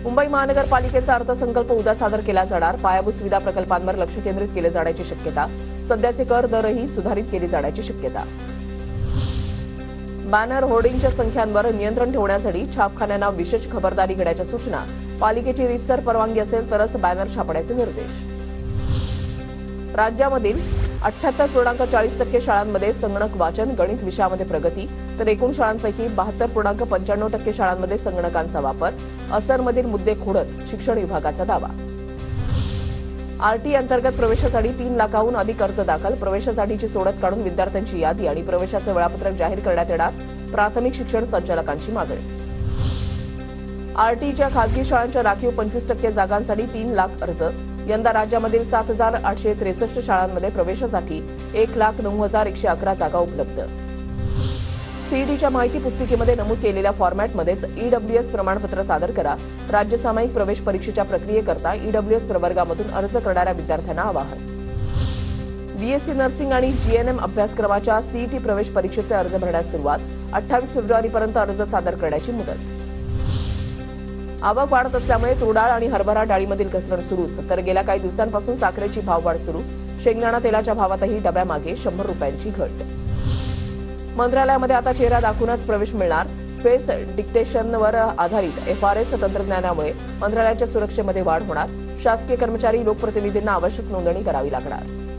मुंबई महानगरपालिकेचा अर्थसंकल्प उद्या सादर केला जाणार. पायाभूत सुविधा प्रकल्पांवर लक्ष केंद्रित केले जाण्याची शक्यता. सध्याचे कर दरही सुधारित केली जाण्याची शक्यता. बॅनर होर्डिंगच्या संख्यांवर नियंत्रण ठेवण्यासाठी छापखान्यांना विशेष खबरदारी घेण्याच्या सूचना. पालिकेची रीतसर परवानगी असेल तरच बॅनर छापण्याचे निर्देश. राज्यामधील 78.40% शाळांमध्ये संगणक वाचन गणित विषयामध्ये प्रगती, तर एकूण शाळांपैकी 72.95% शाळांमध्ये संगणकांचा वापर. असरमधील मुद्दे खोडत शिक्षण विभागाचा दावा. आरटी अंतर्गत प्रवेशासाठी 3 लाखाहून अधिक अर्ज दाखल. प्रवेशासाठीची सोडत काढून विद्यार्थ्यांची यादी आणि प्रवेशाचं वेळापत्रक जाहीर करण्यात येणार. प्राथमिक शिक्षण संचालकांची मागणी. आरटीच्या खासगी शाळांच्या राखीव 25% जागांसाठी 3 लाख अर्ज. यंदा राज्यामधील 7,863 शाळांमध्ये प्रवेशासाठी 1,09,111 जागा उपलब्ध. सीईटीच्या माहिती पुस्तिकेमध्ये नमूद केलेल्या फॉर्मॅटमध्येच ईडब्ल्यूएस प्रमाणपत्र सादर करा. राज्य सामायिक प्रवेश परीक्षेच्या प्रक्रियेकरता ईडब्ल्यूएस प्रवर्गामधून अर्ज करणाऱ्या विद्यार्थ्यांना आवाहन. बीएससी नर्सिंग आणि जीएनएम अभ्यासक्रमाच्या सीईटी प्रवेश परीक्षेचे अर्ज भरण्यास सुरुवात. 28 फेब्रुवारीपर्यंत अर्ज सादर करण्याची मुदत. आवक वाढत असल्यामुळे तूर डाळ आणि हरभरा डाळीमधील घसरण सुरूच, तर गेल्या काही दिवसांपासून साखरेची भाववाढ सुरू. शेंगदाणा तेलाच्या भावातही डब्यामागे 100 रुपयांची घट. मंत्रालयामध्ये आता चेहरा दाखवूनच प्रवेश मिळणार. फेस डिक्टेशनवर आधारित एफआरएस तंत्रज्ञानामुळे मंत्रालयाच्या सुरक्षेमध्ये वाढ होणार. शासकीय कर्मचारी लोकप्रतिनिधींना आवश्यक नोंदणी करावी लागणार.